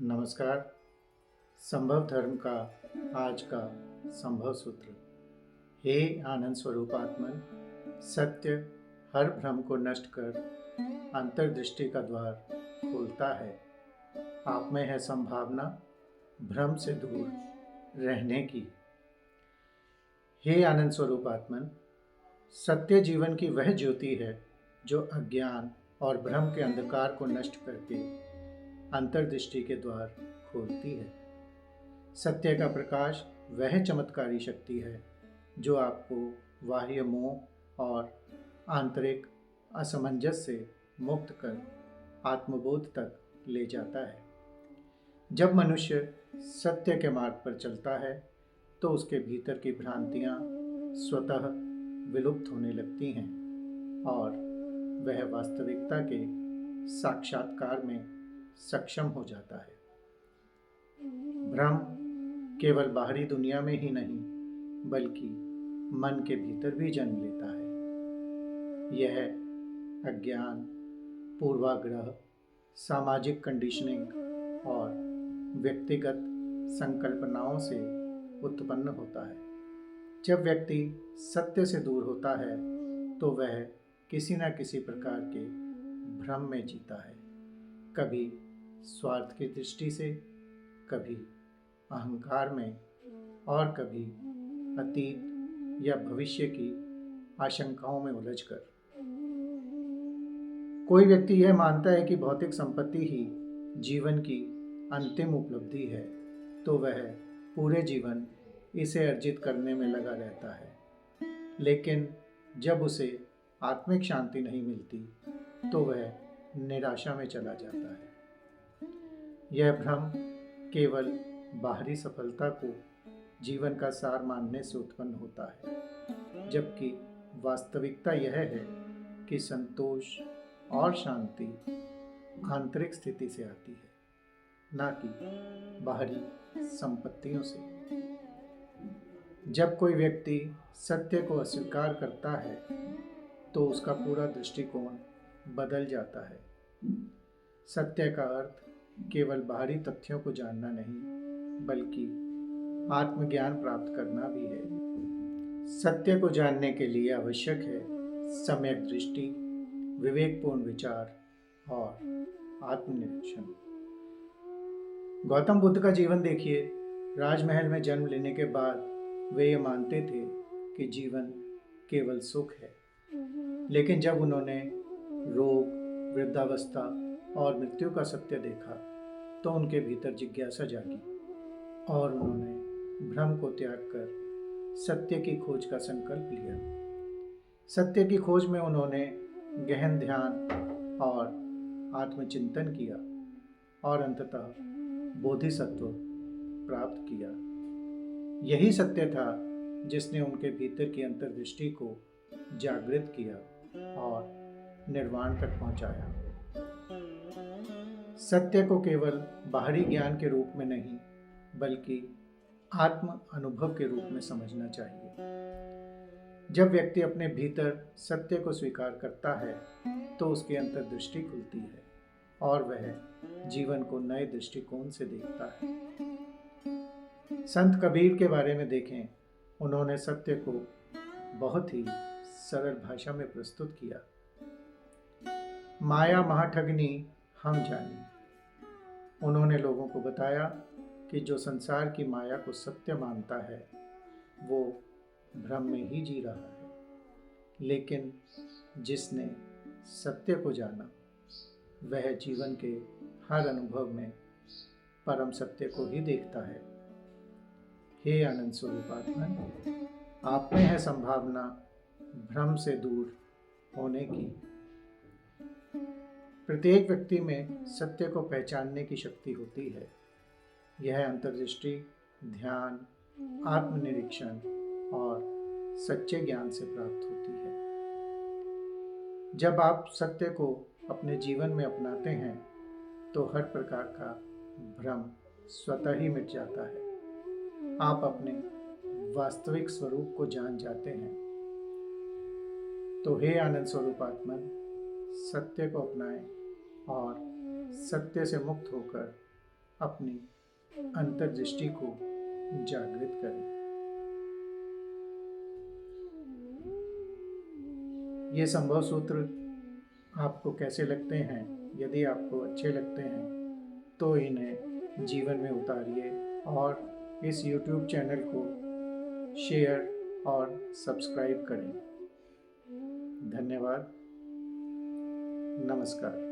नमस्कार। संभव धर्म का आज का संभव सूत्र। हे आनंद स्वरूप आत्मन, सत्य हर भ्रम को नष्ट कर अंतर्दृष्टि का द्वार खोलता है। आप में है संभावना भ्रम से दूर रहने की। हे आनंद स्वरूप आत्मन, सत्य जीवन की वह ज्योति है जो अज्ञान और भ्रम के अंधकार को नष्ट करके अंतर्दृष्टि के द्वार खोलती है। सत्य का प्रकाश वह चमत्कारी शक्ति है जो आपको बाह्य मोह और आंतरिक असमंजस से मुक्त कर आत्मबोध तक ले जाता है। जब मनुष्य सत्य के मार्ग पर चलता है तो उसके भीतर की भ्रांतियां स्वतः विलुप्त होने लगती हैं और वह वास्तविकता के साक्षात्कार में सक्षम हो जाता है। भ्रम केवल बाहरी दुनिया में ही नहीं बल्कि मन के भीतर भी जन्म लेता है। यह अज्ञान, पूर्वाग्रह, सामाजिक कंडीशनिंग और व्यक्तिगत संकल्पनाओं से उत्पन्न होता है। जब व्यक्ति सत्य से दूर होता है तो वह किसी न किसी प्रकार के भ्रम में जीता है, कभी स्वार्थ की दृष्टि से, कभी अहंकार में और कभी अतीत या भविष्य की आशंकाओं में उलझकर। कोई व्यक्ति यह मानता है कि भौतिक संपत्ति ही जीवन की अंतिम उपलब्धि है तो वह पूरे जीवन इसे अर्जित करने में लगा रहता है, लेकिन जब उसे आत्मिक शांति नहीं मिलती तो वह निराशा में चला जाता है। यह भ्रम केवल बाहरी सफलता को जीवन का सार मानने से उत्पन्न होता है, जबकि वास्तविकता यह है कि संतोष और शांति आंतरिक स्थिति से आती है, न कि बाहरी संपत्तियों से। जब कोई व्यक्ति सत्य को अस्वीकार करता है तो उसका पूरा दृष्टिकोण बदल जाता है। सत्य का अर्थ केवल बाहरी तथ्यों को जानना नहीं बल्कि आत्मज्ञान प्राप्त करना भी है। सत्य को जानने के लिए आवश्यक है सम्यक दृष्टि, विवेकपूर्ण विचार और आत्मनिरीक्षण। गौतम बुद्ध का जीवन देखिए। राजमहल में जन्म लेने के बाद वे ये मानते थे कि जीवन केवल सुख है, लेकिन जब उन्होंने रोग, वृद्धावस्था और मृत्यु का सत्य देखा तो उनके भीतर जिज्ञासा जागी और उन्होंने भ्रम को त्याग कर सत्य की खोज का संकल्प लिया। सत्य की खोज में उन्होंने गहन ध्यान और आत्मचिंतन किया और अंततः बोधिसत्व प्राप्त किया। यही सत्य था जिसने उनके भीतर की अंतर्दृष्टि को जागृत किया और निर्वाण तक पहुंचाया। सत्य को केवल बाहरी ज्ञान के रूप में नहीं बल्कि आत्म अनुभव के रूप में समझना चाहिए। जब व्यक्ति अपने भीतर सत्य को स्वीकार करता है तो उसकी अंतर्दृष्टि खुलती है और वह जीवन को नए दृष्टिकोण से देखता है। संत कबीर के बारे में देखें। उन्होंने सत्य को बहुत ही सरल भाषा में प्रस्तुत किया। माया महाठगनी हम जानी। उन्होंने लोगों को बताया कि जो संसार की माया को सत्य मानता है वो भ्रम में ही जी रहा है, लेकिन जिसने सत्य को जाना वह जीवन के हर अनुभव में परम सत्य को ही देखता है। हे आनंद स्वरूप आत्मन, आप में है संभावना भ्रम से दूर होने की। प्रत्येक व्यक्ति में सत्य को पहचानने की शक्ति होती है। यह अंतर्दृष्टि, ध्यान, आत्मनिरीक्षण और सच्चे ज्ञान से प्राप्त होती है। जब आप सत्य को अपने जीवन में अपनाते हैं तो हर प्रकार का भ्रम स्वतः ही मिट जाता है। आप अपने वास्तविक स्वरूप को जान जाते हैं। तो हे आनंद स्वरूप आत्मन, सत्य को अपनाएं और सत्य से मुक्त होकर अपनी अंतर्दृष्टि को जागृत करें। ये संभव सूत्र आपको कैसे लगते हैं? यदि आपको अच्छे लगते हैं तो इन्हें जीवन में उतारिए और इस YouTube चैनल को शेयर और सब्सक्राइब करें। धन्यवाद। नमस्कार।